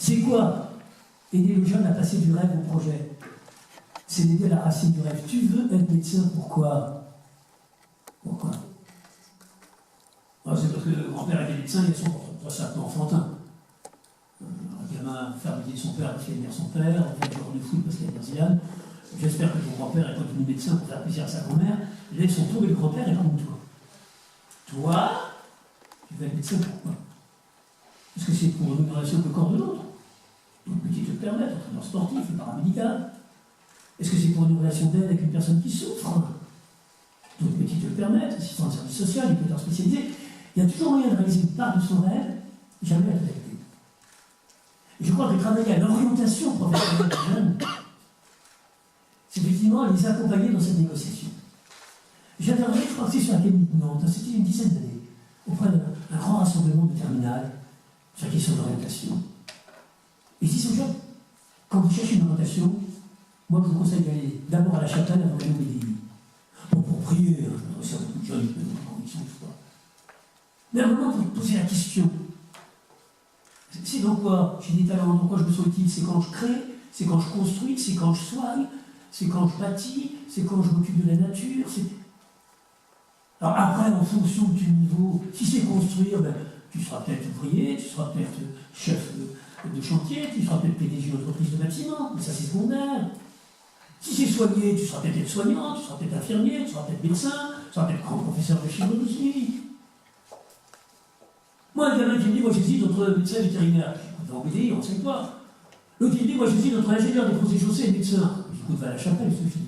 C'est quoi aider le jeune à passer du rêve au projet? C'est d'aider la racine du rêve. Tu veux être médecin, pourquoi? Pourquoi? C'est parce que le grand-père était médecin, il y a son portrait, c'est un peu enfantin. Un gamin faire métier de son père parce qu'il admire son père, on fait un joueur de foot parce qu'il admire Zidane. J'espère que ton grand-père est pas devenu médecin pour faire plaisir à sa grand-mère. Laisse son tour et le grand-père est comme toi. Toi, tu veux être médecin, pourquoi? Est-ce que c'est pour une relation que le corps de l'autre? Donc, petit te permettre, entraîneur sportif, paramédical. Est-ce que c'est pour une relation d'aide avec une personne qui souffre? Donc, petit te le permettre, assistant de service social, éducateur spécialisé. Il y a toujours moyen de réaliser une part de son rêve, jamais la totalité. Et je crois que travailler à l'orientation professionnelle des jeunes, c'est effectivement les accompagner dans cette négociation. J'intervenais, je crois que c'est sur l'Académie de Nantes, c'était une dizaine d'années, auprès d'un grand rassemblement de terminale sur la question d'orientation. Et si ce jeune, quand vous cherchez une orientation, moi je vous conseille d'aller d'abord à la chapelle avant d'aller au BDI. Bon, pour prier, je sais beaucoup de jeunes qui peuvent avoir conviction, je crois. Mais à un moment, pour poser la question, c'est dans quoi j'ai des talents, dans quoi je me sens utile? C'est quand je crée, c'est quand je construis, c'est quand je soigne, c'est quand je bâtis, c'est quand je m'occupe de la nature. Alors après, en fonction du niveau, si c'est construire, ben, tu seras peut-être ouvrier, tu seras peut-être chef de chantier, tu seras peut-être PDG d'entreprise de bâtiment, mais ça c'est secondaire. Si c'est soigner, tu seras peut-être soignant, tu seras peut-être infirmier, tu seras peut-être médecin, tu seras peut-être grand professeur de chirurgie. Moi, un gamin qui me dit, moi j'hésite entre médecin et vétérinaire. J'écoute, va au BDI, renseigne-toi. L'autre il me dit, moi j'hésite entre ingénieur des ponts et chaussées et médecin. J'écoute, va à la chapelle, c'est ce que je dis.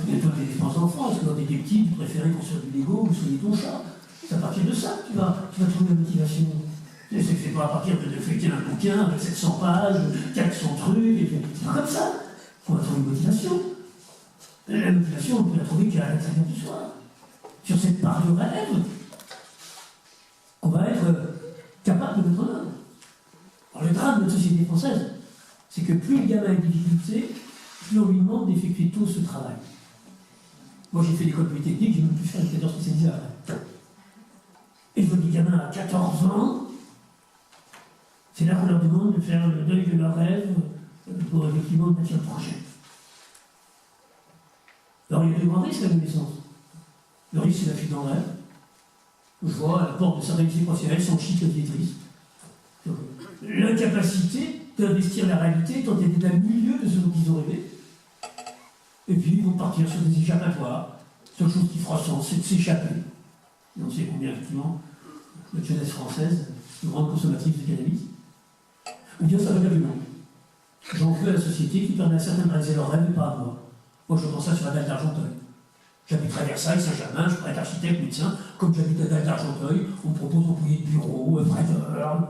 Il y a des dépenses en France, quand t'es petit, tu préférais construire du Lego ou soigner ton chat. C'est à partir de ça que tu vas trouver la motivation. C'est pas à partir de feuilleter un bouquin avec 700 pages, 400 trucs, et c'est pas comme ça. On va trouver une motivation. Et la motivation, on peut la trouver qu'à l'intérieur du soi. Sur cette part de rêve, qu'on va être capable de mettre en œuvre. Alors le drame de notre société française, c'est que plus le gamin a des difficultés, plus on lui demande d'effectuer tôt ce travail. Moi j'ai fait l'école polytechnique, j'ai même pu faire éducateur spécialisé après. Et je vois des gamins à 14 ans, c'est là qu'on leur demande de faire le deuil de leur rêve pour effectivement bâtir le projet. Alors il y a deux grands risques à l'adolescence. Le risque c'est la fuite dans le rêve. Je vois à la porte de sa réussite professionnelle son chic calculatrice. L'incapacité d'investir la réalité tant elle est dans le milieu de ce dont ils ont rêvé. Et puis ils vont partir sur des échappatoires. La seule chose qui fera sens, c'est de s'échapper. Et on sait combien, effectivement, la jeunesse française, une grande consommatrice de cannabis. Ou bien ça va bien plus loin. J'en veux à la société qui permet à certains de réaliser leurs rêves, mais pas à moi. Moi, je pense ça sur la dalle d'Argenteuil. J'habite à Versailles, Saint-Germain, je pourrais être architecte, médecin. Comme j'habite à la dalle d'Argenteuil, on me propose d'employer de bureau, prêteur.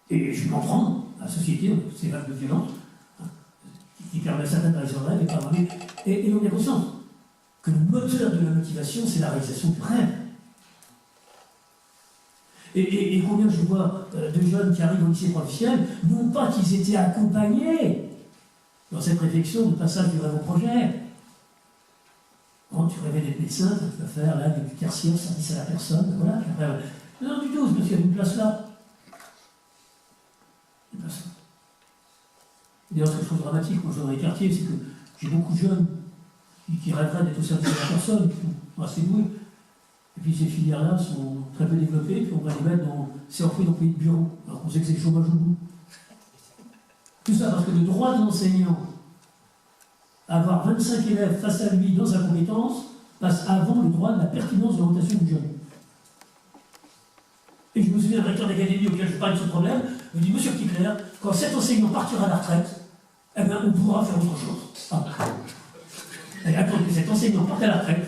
Et je m'en prends à la société, ces vagues de violence, qui permet à certains de réaliser leurs rêves, et pas moi. Et on a conscience que le moteur de la motivation, c'est la réalisation du rêve. Et combien je vois de jeunes qui arrivent au lycée professionnel, non pas qu'ils étaient accompagnés dans cette réflexion de passage du rêve au projet. Quand tu rêvais d'être médecin, tu vas faire là du tertiaire, service à la personne, voilà. Non, du tout, parce qu'il y a une place là. Une place là. D'ailleurs, ce que je trouve dramatique, moi, dans les quartiers, c'est que j'ai beaucoup de jeunes qui rêveraient d'être au service de la personne, qui sont assez doués. Et puis ces filières-là sont très peu développées, puis on va les mettre dans ces emplois d'employés de bureau, alors qu'on sait que c'est le chômage au bout. Tout ça parce que le droit de l'enseignant à avoir 25 élèves face à lui dans sa compétence passe avant le droit de la pertinence de l'orientation du jeune. Et je me souviens d'un recteur d'académie auquel je parlais de ce problème, me dit, monsieur Kipler, quand cet enseignant partira à la retraite, eh bien, on pourra faire autre chose. Ah. Et attendez que cet enseignant parte à la retraite,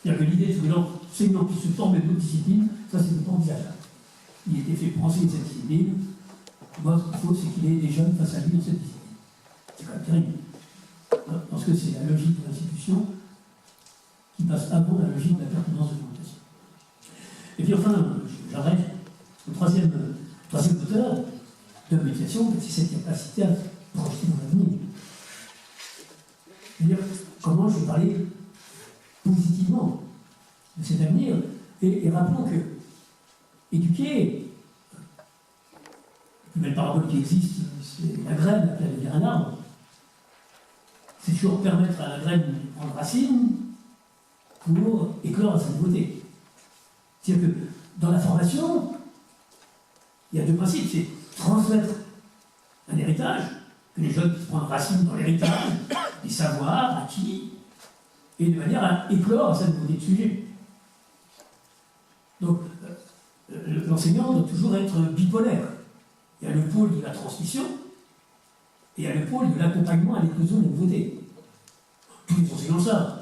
c'est-à-dire que l'idée de l'enseignant qui se forme de d'autres disciplines, ça c'est pas envisageable. Il était fait pour enseigner cette discipline. Moi, ce qu'il faut, c'est qu'il ait des jeunes face à lui dans cette discipline. C'est quand même terrible. Parce que c'est la logique de l'institution qui passe avant la logique de la pertinence de l'orientation. Et puis enfin, j'arrête, le troisième moteur de médiation, c'est cette capacité à projeter dans l'avenir. C'est-à-dire, comment je vais parler positivement de cet avenir, et rappelons que éduquer. La plus belle parabole qui existe, c'est la graine, la devenir un arbre. C'est toujours permettre à la graine de prendre racine pour éclore à sa nouveauté. C'est-à-dire que dans la formation, il y a deux principes, c'est transmettre un héritage, que les jeunes puissent prendre racine dans l'héritage, des savoirs acquis, et de manière à éclore à sa nouveauté de sujet. Donc, l'enseignant doit toujours être bipolaire. Il y a le pôle de la transmission, et il y a le pôle de l'accompagnement à l'éclosion des nouveautés. Tous les enseignants savent.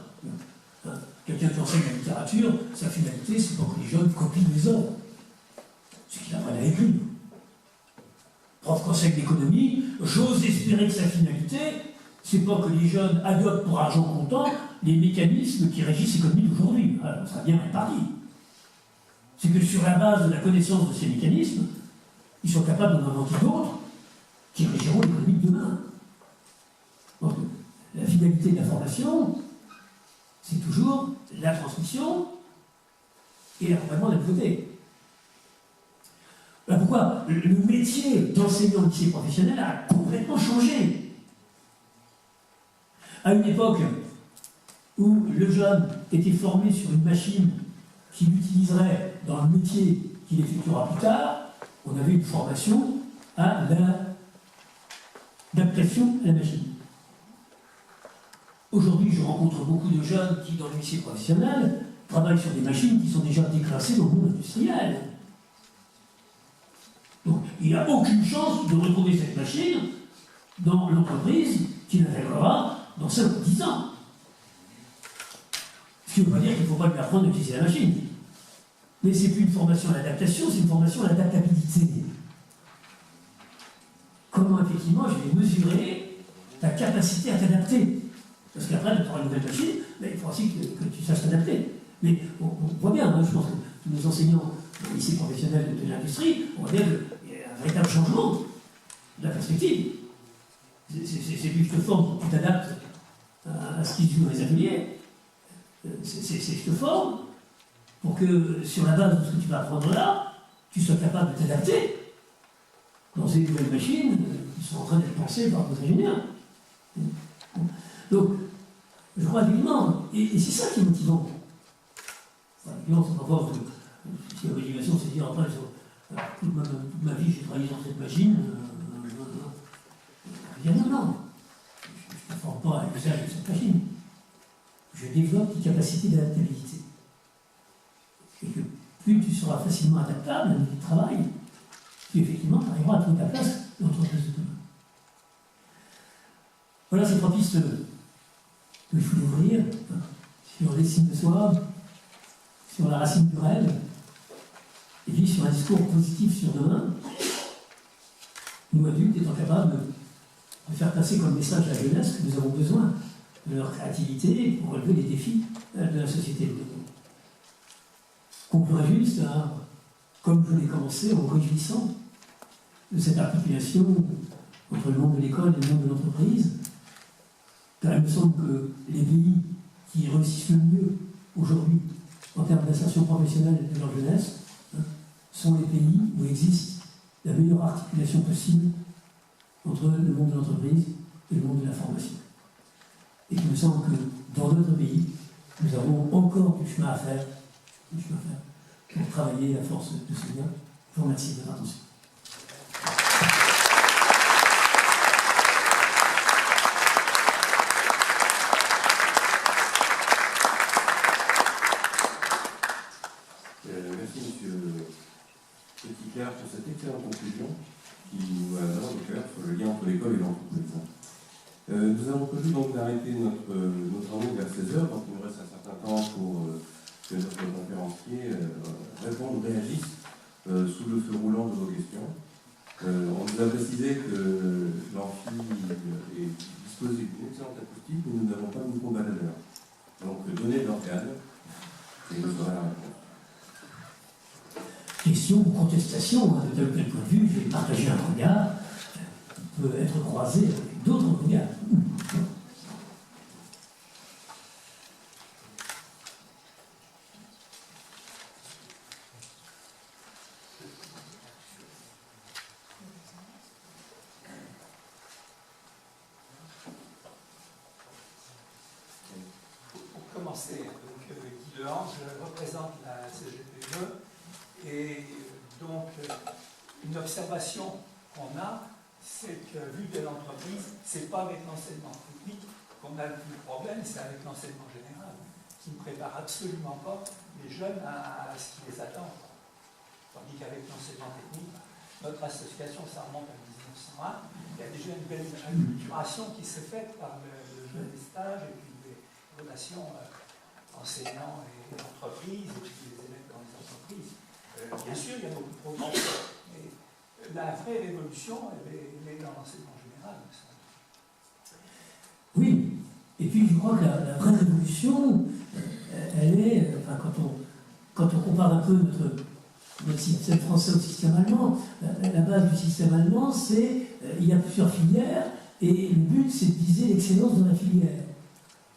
Quelqu'un qui enseigne la littérature, sa finalité, c'est pas que les jeunes copient les œuvres. C'est qu'il apprenne à écrire. Prof qu'enseigne l'économie, j'ose espérer que sa finalité, c'est pas que les jeunes adoptent pour argent comptant les mécanismes qui régissent l'économie d'aujourd'hui. On sera bien répartis. C'est que sur la base de la connaissance de ces mécanismes, ils sont capables d'en inventer d'autres qui régiront l'économie de demain. Donc, la finalité de la formation, c'est toujours la transmission et l'accompagnement de la nouveauté. Voilà pourquoi le métier d'enseignant au lycée professionnel a complètement changé. À une époque où le jeune était formé sur une machine qu'il utiliserait dans le métier qu'il effectuera plus tard, on avait une formation à l'adaptation à la machine. Aujourd'hui, je rencontre beaucoup de jeunes qui, dans le lycée professionnel, travaillent sur des machines qui sont déjà déclassées dans le monde industriel. Donc, il n'y a aucune chance de retrouver cette machine dans l'entreprise qui l'intégrera dans 5 ou 10 ans. Ce qui ne veut pas dire qu'il ne faut pas lui apprendre à utiliser la machine. Mais ce n'est plus une formation à l'adaptation, c'est une formation à l'adaptabilité. Comment, effectivement, je vais mesurer ta capacité à t'adapter. Parce qu'après, tu auras une nouvelle machine, mais il faut aussi que tu saches t'adapter. Mais on voit bien, hein, je pense que nous enseignants au lycée professionnel de l'industrie, on voit bien qu'il y a un véritable changement de la perspective. C'est plus je te forme pour que tu t'adaptes à ce qui se joue dans les ateliers. C'est je te forme pour que, sur la base de ce que tu vas apprendre là, tu sois capable de t'adapter dans ces nouvelles machines qui sont en train d'être pensées par vos ingénieurs. Donc, je crois évidemment, et c'est ça qui est motivant. Enfin, évidemment, c'est pas voir que si la motivation, c'est de dire après, toute ma vie, j'ai travaillé dans cette machine. Je dis non, je ne me forme pas à l'usage de cette machine. Je développe des capacités d'adaptabilité. Et que plus tu seras facilement adaptable à notre travail, plus effectivement tu arriveras à trouver ta place dans l'entreprise de demain. Voilà ces 3 pistes qu'il faut ouvrir sur l'estime de soi, sur la racine du rêve, et puis sur un discours positif sur demain. Nous adultes étant capables de faire passer comme message à la jeunesse que nous avons besoin de leur créativité pour relever les défis de la société de demain. Conclurai juste, comme je l'ai commencé, en réjouissant de cette articulation entre le monde de l'école et le monde de l'entreprise, car il me semble que les pays qui réussissent le mieux aujourd'hui en termes d'insertion professionnelle de leur jeunesse sont les pays où existe la meilleure articulation possible entre le monde de l'entreprise et le monde de la formation. Et il me semble que dans notre pays, nous avons encore du chemin à faire pour travailler à force de ce lien. Je vous remercie de votre attention. Merci M. Petitclerc pour cette excellente conclusion qui nous a d'abord au cœur sur le lien entre l'école et l'entreprise. Nous avons prévu donc d'arrêter nos travaux vers 16h, donc il nous reste un certain temps pour que notre conférencier réponde, réagisse sous le feu roulant de vos questions. On nous a précisé que l'amphi est disposé d'une excellente acoustique, mais nous n'avons pas de micro-baladeur. Donc donnez l'organe et vous aurez la réponse. Question ou contestation, de tel ou tel point de vue, je vais partager un regard qui peut être croisé avec d'autres regards. commencer. Donc, Guy Lehange, je représente la CGPE. Et donc, une observation qu'on a, c'est que, vu de l'entreprise, c'est pas avec l'enseignement technique qu'on a le plus de problème, c'est avec l'enseignement général, qui ne prépare absolument pas les jeunes à ce qui les attend. Tandis qu'avec l'enseignement technique, notre association, ça remonte à 1901, il y a déjà une belle acculturation qui s'est faite par le jeu des stages et puis des relations enseignants et entreprises, et puis les élèves dans les entreprises. Bien sûr, il y a beaucoup de progrès, mais la vraie révolution, elle est dans l'enseignement général. Oui, et puis je crois que la vraie révolution, elle est, enfin, quand on compare un peu notre système français au système allemand, la base du système allemand, c'est il y a plusieurs filières, et le but, c'est de viser l'excellence dans la filière.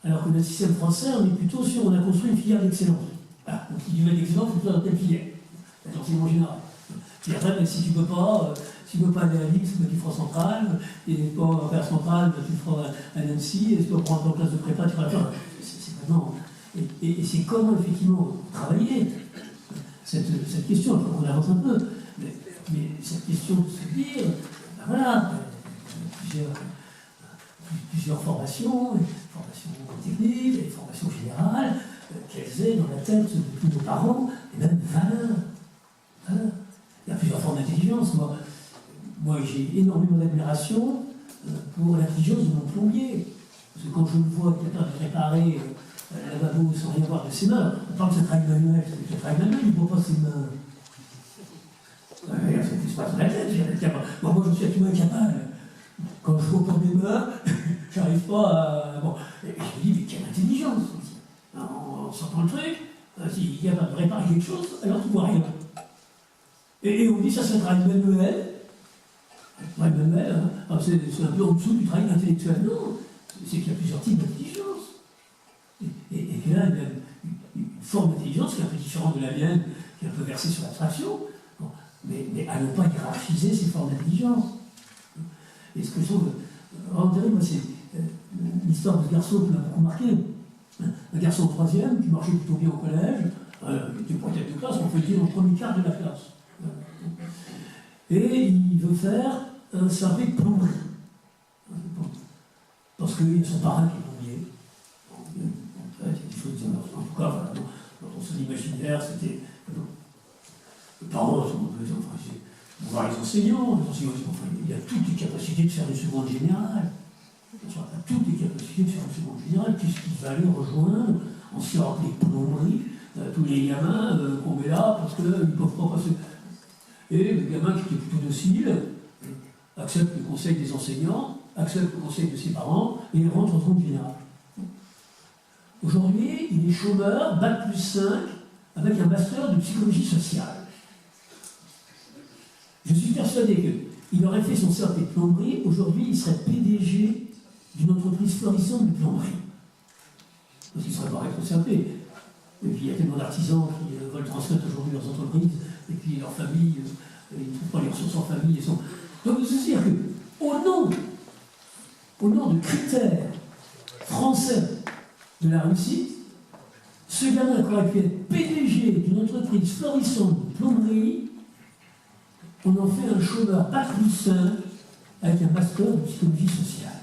Alors que le système français, on est plutôt sur, on a construit une filière d'excellence. Voilà, donc si tu veux de l'excellence, il faut dans telle filière. C'est l'enseignement général. Puis après, si tu ne peux pas aller à l'X, tu feras centrale, et pas vers centrale, tu feras un MC, et si tu peux prendre ton classe de prépa, tu vas faire. C'est vraiment. Et c'est comment effectivement travailler cette question. On avance un peu, mais cette question de se dire, ben voilà, plusieurs formations, formations techniques, des formations générales, qu'elles aient dans la tête de tous nos parents, et même valeurs. Il y a plusieurs formes d'intelligence. Moi j'ai énormément d'admiration pour l'intelligence de mon plombier. Parce que quand je le vois capable de réparer un lavabo sans rien voir de ses mains, on parle de ce travail manuel, c'est le travail manuel, il ne voit pas ses mains. Ça se passe dans la tête. Moi je suis absolument incapable. Quand je vois pas mes mains, j'arrive pas à. Bon. Et je me dis, mais quelle intelligence aussi. En sortant le truc, s'il est capable de réparer quelque chose, alors tu ne vois rien. Et on dit ça, c'est un travail manuel. Un travail manuel, hein. C'est un peu en dessous du travail intellectuel. Non, c'est qu'il y a plusieurs types d'intelligence. Et que là, il y a une forme d'intelligence qui est un peu différente de la mienne, qui est un peu versée sur l'abstraction. Bon, mais allons pas hiérarchiser ces formes d'intelligence. Et ce que je trouve vraiment terrible, moi, c'est l'histoire de ce garçon qui m'a beaucoup marqué. Un garçon en troisième, qui marchait plutôt bien au collège, il était pas tête de classe, on peut le dire, en premier quart de la classe. Et il veut faire un service de plomberie. Parce qu'il y a son parrain qui est plombier. Il y a des choses, en tout cas, voilà, dans son imaginaire, c'était. Les parents sont un peu. On voit les enseignants, il a toutes les capacités de faire une seconde générale. Il a toutes les capacités de faire une seconde générale, puisqu'il va aller rejoindre en sorte des plomberies, tous les gamins qu'on met là parce qu'ils ne peuvent pas passer. Et le gamin qui était plutôt docile accepte le conseil des enseignants, accepte le conseil de ses parents, et il rentre en seconde générale. Aujourd'hui, il est chômeur, bac plus 5, avec un master de psychologie sociale. Je suis persuadé qu'il aurait fait son CAP de plomberie, aujourd'hui il serait PDG d'une entreprise florissante de plomberie. Parce qu'il ne serait pas responsable. Et puis il y a tellement d'artisans qui veulent transmettre aujourd'hui leurs entreprises, et puis leur famille, ils ne trouvent pas les ressources en famille. Donc c'est dire qu'au nom de critères français de la réussite, ce gamin qui aurait pu être PDG d'une entreprise florissante de plomberie, on en fait un chômeur bac plus 5 avec un master de psychologie sociale.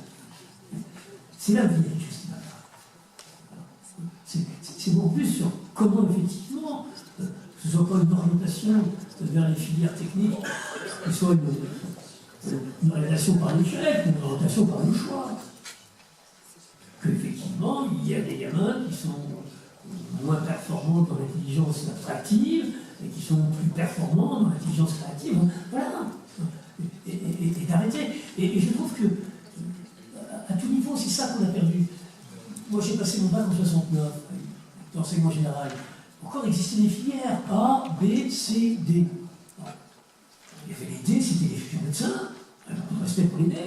C'est la vie, justement. C'est beaucoup plus sur comment, effectivement, ce ne soit pas une orientation vers les filières techniques, que ce soit une orientation par l'échec, une orientation par le choix. Qu'effectivement, il y a des gamins qui sont moins performants dans l'intelligence attractive, et qui sont plus performants dans l'intelligence créative. Voilà. Et d'arrêter. Et je trouve que, à tout niveau, c'est ça qu'on a perdu. Moi, j'ai passé mon bac en 69, d'enseignement général. Encore existaient des filières A, B, C, D. Il y avait les D, c'était les futurs médecins, beaucoup de respect pour les D.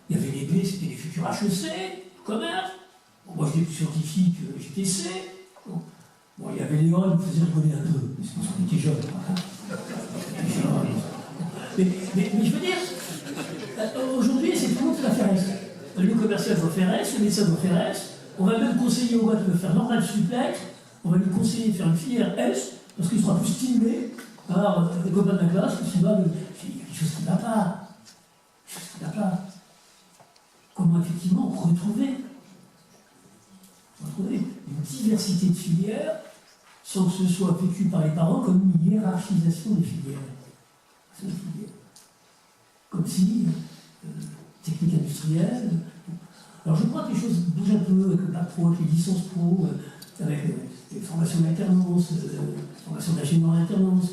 Il y avait les B, c'était les futurs HEC, commerce. Bon, moi, j'étais plus scientifique, j'étais C. Bon, il y avait les hommes qui faisaient rigoler un peu, parce qu'on était jeunes. Mais je veux dire, aujourd'hui, c'est tout le monde qui va faire S. Le commercial va faire S, le médecin va faire S, On va même conseiller au gars qui veut faire normal suplex, on va lui conseiller de faire une filière S, parce qu'il sera plus stimulé par les copains de la classe, parce qu'il va, il y a quelque chose qui ne va pas. Quelque chose qui ne va pas. Comment effectivement retrouver une diversité de filières sans que ce soit vécu par les parents comme une hiérarchisation des filières. Comme si, technique industrielle. Alors je crois que les choses bougent un peu avec le bac pro, avec les licences pro, avec les formations d'alternance, formations d'ingénieur en alternance.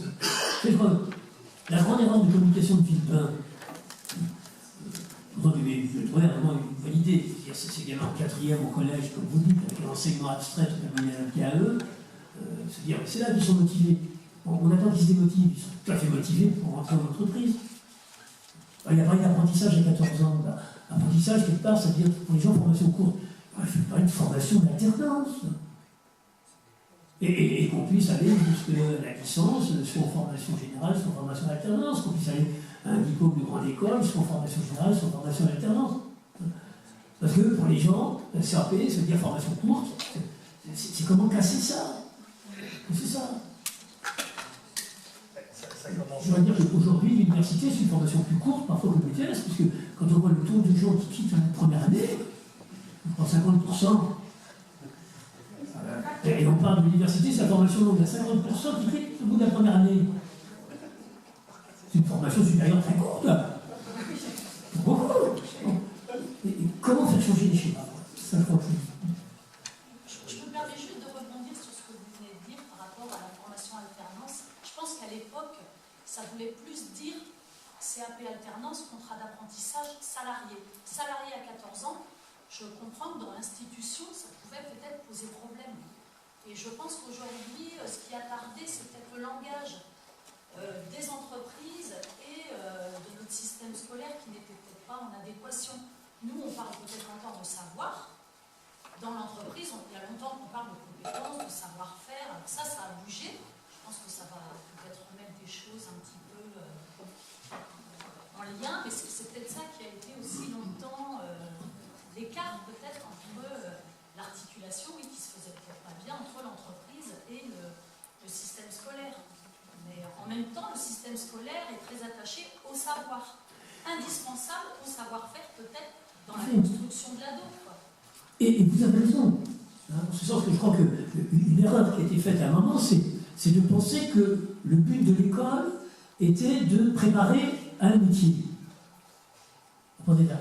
Je crois que la grande erreur de communication de Philippin, je trouvais vraiment une bonne idée. C'est ces gamins en quatrième au collège, comme vous dites, avec l'enseignement abstrait, tout à fait à eux, se dire, c'est là qu'ils sont motivés. On attend qu'ils se démotivent, ils sont tout à fait motivés pour rentrer en entreprise. Il y a pas d'apprentissage à 14 ans. Apprentissage, quelque part, ça veut dire pour les gens en formation courte. Il faut pas une formation d'alternance. Et qu'on puisse aller jusqu'à la licence, soit en formation générale, soit en formation d'alternance, qu'on puisse aller à un diplôme de grande école, soit en formation générale, soit en formation d'alternance. Parce que pour les gens, le CAP, ça veut dire formation courte, c'est comment casser ça. C'est ça. Je dois dire qu'aujourd'hui, l'université, c'est une formation plus courte, parfois que BTS, parce que quand on voit le taux de gens qui quittent la première année, je crois 50%. Et on parle de l'université, c'est la formation longue, il y a 50% qui quittent au bout de la première année. C'est une formation supérieure très courte. Beaucoup. Et comment faire changer les schémas? Ça, je crois que je me permets juste de rebondir sur ce que vous venez de dire par rapport à la formation alternance. Je pense qu'à l'époque, ça voulait plus dire CAP alternance, contrat d'apprentissage salarié. Salarié à 14 ans, je comprends que dans l'institution, ça pouvait peut-être poser problème. Et je pense qu'aujourd'hui, ce qui a tardé, c'est peut-être le langage des entreprises et de notre système scolaire qui n'était peut-être pas en adéquation. Nous, on parle peut-être encore de savoir. Dans l'entreprise, il y a longtemps qu'on parle de compétences, de savoir-faire. Alors ça a bougé. Je pense que ça va peut-être remettre des choses un petit peu en lien, mais c'est peut-être ça qui a été aussi longtemps l'écart peut-être entre l'articulation, qui se faisait peut-être pas bien, entre l'entreprise et le système scolaire. Mais en même temps, le système scolaire est très attaché au savoir, indispensable au savoir-faire peut-être dans la construction de l'ado. Et vous avez raison. En ce sens que je crois qu'une erreur qui a été faite à un moment, c'est de penser que le but de l'école était de préparer à un métier. Vous comprenez là?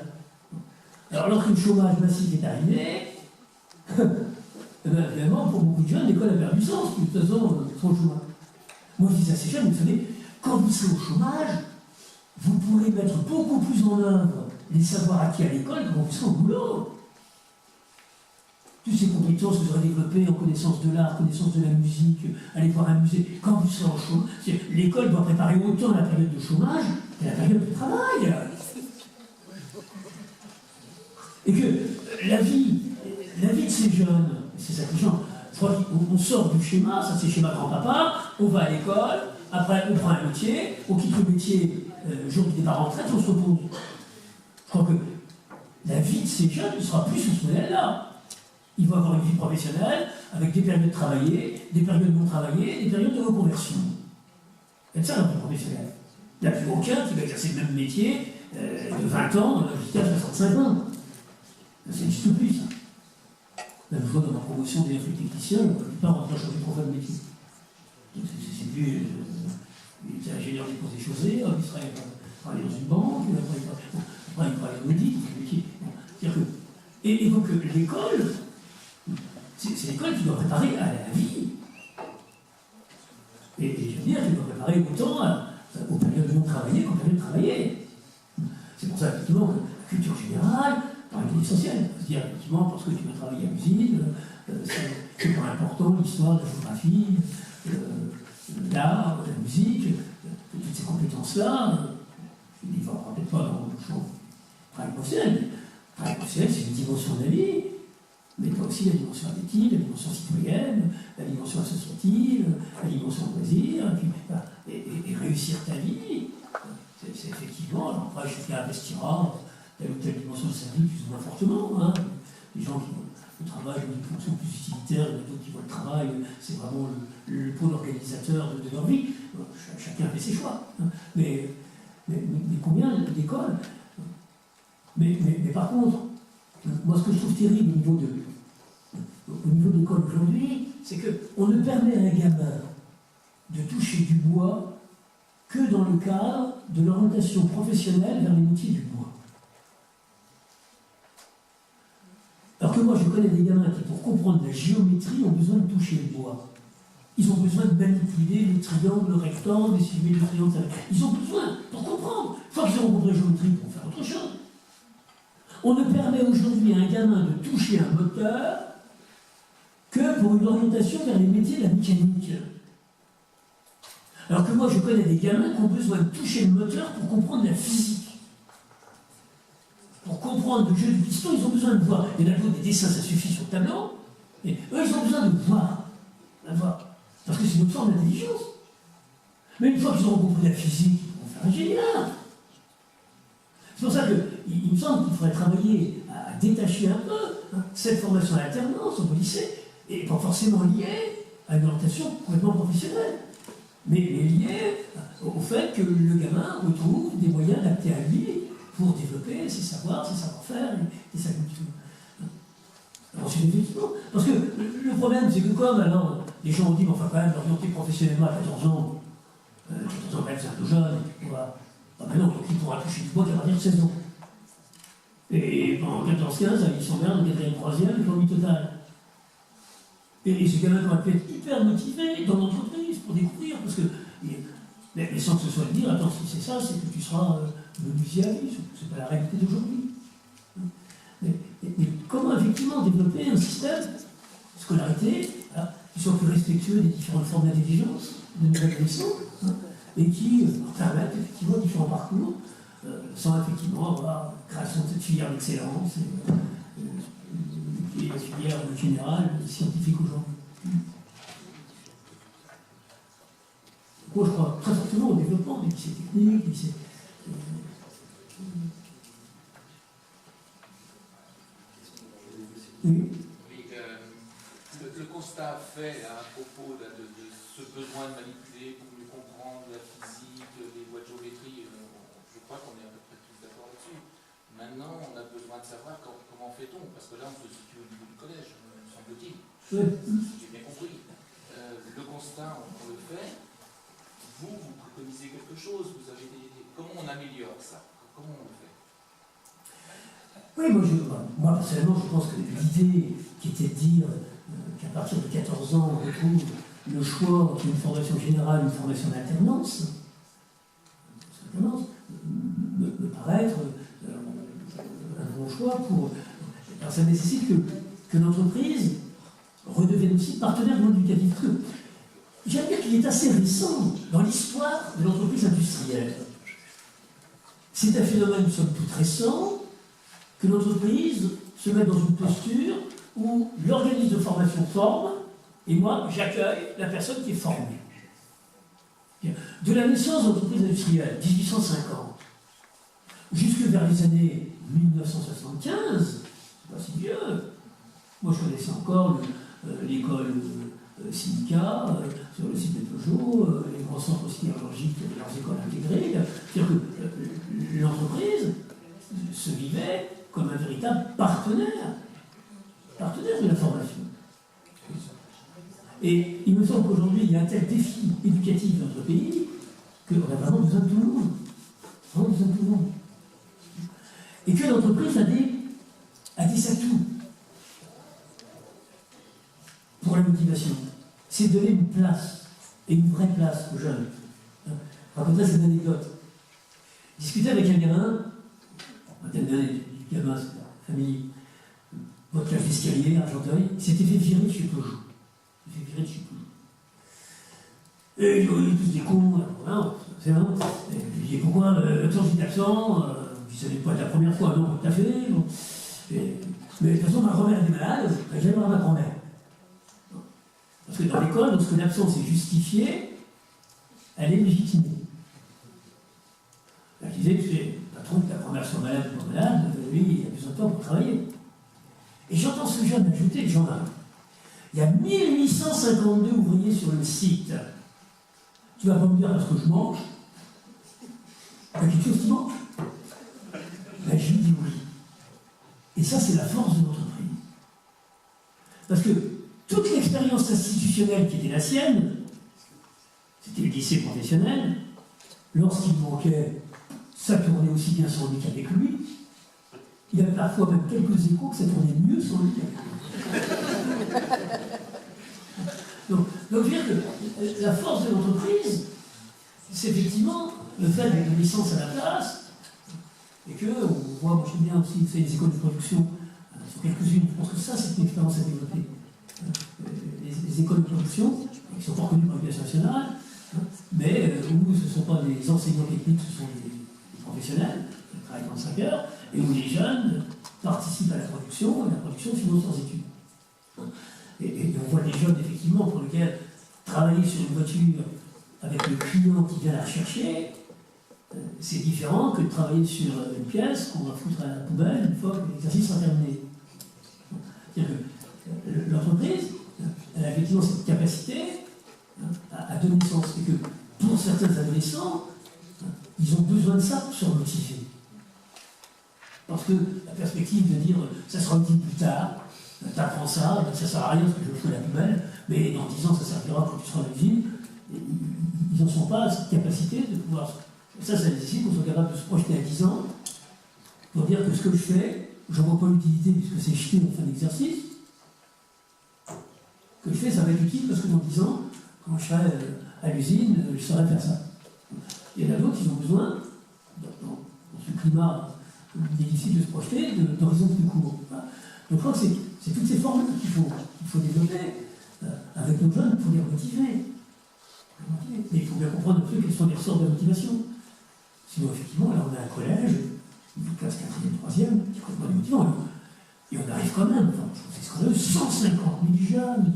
Alors, lorsque le chômage massif est arrivé, évidemment, pour beaucoup de jeunes, l'école a perdu du sens, de toute façon, trop le chômage. Moi, je dis à ces jeunes, vous savez, quand vous serez au chômage, vous pourrez mettre beaucoup plus en œuvre les savoirs acquis à l'école que quand vous serez au boulot. Toutes ces compétences que vous aurez développées en connaissance de l'art, connaissance de la musique, aller voir un musée, quand vous serez au chômage, l'école doit préparer autant la période de chômage que la période de travail. Et que la vie de ces jeunes, c'est ça que je crois qu'on sort du schéma, ça c'est le schéma grand-papa, on va à l'école, après on prend un métier, on quitte le métier le jour du départ en retraite, on se repose. Je crois que la vie de ces jeunes ne sera plus sous ce modèle-là. Ils vont avoir une vie professionnelle avec des périodes travaillées, des périodes non travaillées, des périodes de reconversion. C'est ça la vie professionnelle. Il n'y a plus aucun qui va exercer le même métier de 20 ans jusqu'à 65 ans. C'est une dystopie, ça. La même chose dans ma promotion des techniciens, la plupart ont changé pour faire de métier. C'est plus. Il était ingénieur des ponts et chaussées, il travaillait dans une banque, après il travaillait en audit, et donc l'école, c'est l'école qui doit préparer à la vie. Et je veux dire, qui doit préparer autant aux périodes non travaillées qu'aux périodes travaillées. C'est pour ça, effectivement, que la culture générale, est essentielle. C'est-à-dire, effectivement, parce que tu vas travailler à l'usine, c'est pas important, l'histoire, la géographie, l'art, la musique, toutes ces compétences-là, il ne va peut-être pas dans le champ travail professionnel. Le travail professionnel, c'est une dimension de la vie, mais il y a aussi la dimension affective, la dimension citoyenne, la dimension associative, la dimension plaisir, et réussir ta vie. C'est effectivement, alors après, chacun investira telle ou telle dimension de sa vie plus ou moins fortement. Hein. Les gens qui vont le travail est une fonction plus utilitaire, il y en a d'autres qui voient le travail, c'est vraiment le pôle organisateur de leur vie. Chacun fait ses choix. Hein. Mais combien d'écoles mais par contre, moi ce que je trouve terrible au niveau de l'école aujourd'hui, c'est qu'on ne permet à un gamin de toucher du bois que dans le cadre de l'orientation professionnelle vers les métiers du bois. Alors que moi, je connais des gamins qui, pour comprendre la géométrie, ont besoin de toucher le bois. Ils ont besoin de manipuler les triangles, le rectangle, les symétries de triangles. Ils ont besoin, pour comprendre. Une fois qu'ils ont compris la géométrie, pour faire autre chose. On ne permet aujourd'hui à un gamin de toucher un moteur que pour une orientation vers les métiers de la mécanique. Alors que moi, je connais des gamins qui ont besoin de toucher le moteur pour comprendre la physique. Pour comprendre le jeu du piston, ils ont besoin de voir. Il y en a d'autres, des dessins, ça suffit sur le tableau. Et eux, ils ont besoin de voir. Parce que c'est une forme d'intelligence. Mais une fois qu'ils auront compris la physique, ils vont faire un génial. C'est pour ça qu'il me semble qu'il faudrait travailler à détacher un peu cette formation à l'alternance au lycée, et pas forcément liée à une orientation complètement professionnelle, mais liée au fait que le gamin retrouve des moyens adaptés à lui pour développer ses savoirs, ses savoir-faire et sa culture. Ensuite, effectivement, parce que le problème, c'est que comme alors les gens ont dit, mais enfin quand même, l'orienter professionnellement à 14 ans, 14 ans, quand même, c'est un peu jeune, on va... Ah ben non, donc il pourra toucher du bois qu'à partir de 16 ans. Et en 14-15, ils s'emmerdent en 4e, 3e, l'économie totale. Et ces gamins vont être hyper motivés dans l'entreprise pour découvrir, parce que, mais sans que ce soit de dire, attends, si c'est ça, c'est que tu seras menuisier à vie, c'est pas la réalité d'aujourd'hui. Mais comment effectivement développer un système de scolarité qui soit plus respectueux des différentes formes d'intelligence, de nouvelles connaissances, et qui permettent effectivement différents parcours, sans effectivement avoir la création de cette filière d'excellence et la filière générale scientifique aujourd'hui. Moi, je crois très fortement au développement des lycées techniques, des lycées... Oui. Le constat fait à propos de ce besoin de manipuler pour mieux comprendre la physique, les lois de géométrie, je crois qu'on est à peu près tous d'accord là-dessus. Maintenant, on a besoin de savoir comment fait-on, parce que là, on se situe au niveau du collège, semble-t-il. J'ai bien compris. Le constat, on le fait. Vous préconisez quelque chose, vous avez comment on améliore ça? Comment on le fait? Oui, moi personnellement, je pense que l'idée qui était de dire qu'à partir de 14 ans, on retrouve le choix entre une formation générale et une formation d'alternance, me paraît être un bon choix pour... Alors ça nécessite que l'entreprise redevienne aussi partenaire de monde éducatif. Parce que j'aime dire qu'il est assez récent dans l'histoire de l'entreprise industrielle. C'est un phénomène, somme toute récent, que l'entreprise se mette dans une posture où l'organisme de formation forme, et moi, j'accueille la personne qui est formée. De la naissance de l'entreprise industrielle, 1850, jusque vers les années 1975, c'est pas si vieux. Moi, je connaissais encore l'école Silica, sur le site de Peugeot, les grands centres sidérurgiques de leurs écoles intégrées. C'est-à-dire que l'entreprise se vivait comme un véritable partenaire de la formation. Et il me semble qu'aujourd'hui, il y a un tel défi éducatif dans notre pays qu'on a vraiment besoin de tout le monde. Vraiment besoin de tout le monde. Et que l'entreprise a des atouts pour la motivation. C'est donner une place, et une vraie place aux jeunes. Je raconterai cette anecdote. Discuter avec un gamin, du gamin, c'est la famille, votre cage d'escalier, Argenteuil, il s'était fait virer de chez Peugeot. Et ils ont tous des cons, c'est vrai. Il dit pourquoi le temps j'ai d'accent, ça n'est pas la première fois, non, tout à fait. Mais de toute façon, ma grand-mère était malade, j'allais voir ma grand-mère. Parce que dans l'école, lorsque l'absence est justifiée, elle est légitimée. Je disais, tu sais, patron, que ta grand-mère soit malade ou pas malade, lui, il a besoin de toi pour travailler. Et j'entends ce jeune ajouter, j'en ai. Il y a 1852 ouvriers sur le site. Tu vas pas me dire parce que je mange? Il y a quelque chose qui manque? Ben, je lui dis oui. Et ça, c'est la force de l'entreprise. Parce que toute l'expérience institutionnelle qui était la sienne, c'était le lycée professionnel, lorsqu'il manquait, ça tournait aussi bien sans lui qu'avec lui. Il y avait parfois même quelques échos que ça tournait mieux sans lui qu'avec lui. Donc, je veux dire que la force de l'entreprise, c'est effectivement le fait d'avoir une licence à la place, et que, on voit, moi je bien aussi fait des écoles de production, sur quelques-unes, je pense que ça c'est une expérience à développer. Les écoles de production, qui ne sont pas reconnues par l'éducation nationale, mais où ce ne sont pas des enseignants techniques, ce sont des professionnels, qui travaillent 35 heures, et où les jeunes participent à la production, et la production finance leurs études. Et on voit des jeunes, effectivement, pour lesquels travailler sur une voiture avec le client qui vient la rechercher, c'est différent que de travailler sur une pièce qu'on va foutre à la poubelle une fois que l'exercice sera terminé. C'est-à-dire que l'entreprise, elle a effectivement cette capacité à donner sens. Et que pour certains adolescents, ils ont besoin de ça pour se motiver. Parce que la perspective de dire ça sera utile plus tard, t'apprends ça, ça sert à rien parce que je le fous à la poubelle, mais dans 10 ans ça servira quand tu seras à l'usine, ils n'en sont pas à cette capacité de pouvoir. Ça nécessite qu'on soit capable de se projeter à 10 ans pour dire que ce que je fais, je ne vois pas l'utilité puisque c'est jeté en fin d'exercice. Ce que je fais, ça va être utile parce que dans 10 ans, quand je serai à l'usine, je saurai faire ça. Il y en a d'autres qui ont besoin, dans ce climat où il est difficile de se projeter, d'horizons plus courts. Voilà. Donc je crois que c'est toutes ces formes qu'il faut développer avec nos jeunes pour les motiver. Mais il faut bien comprendre un peu quels sont les ressorts de la motivation. Sinon, effectivement, là, on a un collège, une classe 4e, 3e, qui ne pas les motivants. Et on arrive quand même, enfin, c'est scandaleux, 150 000 jeunes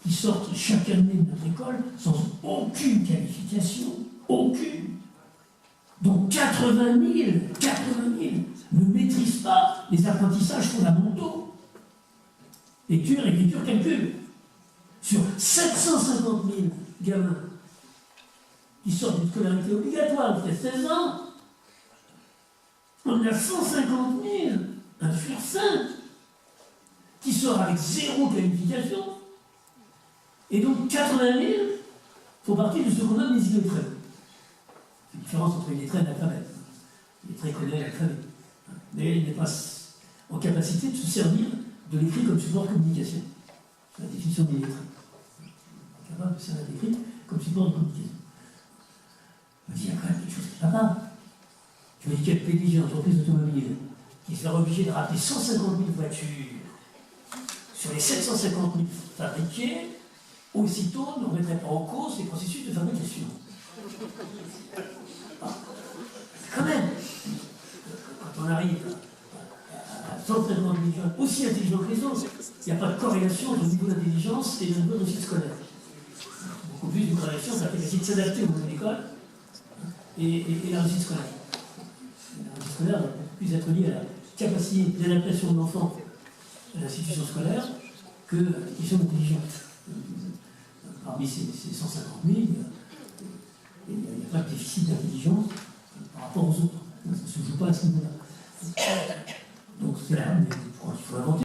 qui sortent chaque année de notre école sans aucune qualification, aucune. Donc 80 000 ne maîtrisent pas les apprentissages fondamentaux. Lecture, écriture, calcul. Sur 750 000 gamins qui sortent d'une scolarité obligatoire jusqu'à 16 ans, on a 150 000, 1 sur 5, qui sort avec 0 qualification, et donc 80 000 font partie de ce qu'on nomme les illettrés. C'est la différence entre illettré et analphabète. Illettré connaît l'alphabet, mais il n'est pas en capacité de se servir de l'écrit comme support de communication. C'est la définition de l'illettré. Capable de servir l'écrit comme support de communication. Je me dis, il y a quand même quelque chose qui ne va pas. Je me dis, quel PDG d'entreprise automobile qui sera obligé de rappeler 150 000 voitures sur les 750 000 fabriquées, aussitôt ne remettrait pas en cause les processus de fabrication. Ah, quand même, quand on arrive à 150 000 jeunes aussi intelligents que les autres, il n'y a pas de corrélation entre le niveau d'intelligence et le niveau de réussite scolaire. Beaucoup plus d'une corrélation, c'est la capacité de s'adapter au monde de l'école et la réussite scolaire. La réussite scolaire doit plus être liée à la capacité d'adaptation de l'enfant à l'institution scolaire que la question d'intelligence. Parmi ces 150 000, il n'y a pas de déficit d'intelligence par rapport aux autres. Ça ne se joue pas à ce niveau-là. Donc c'est là, mais il faut inventer.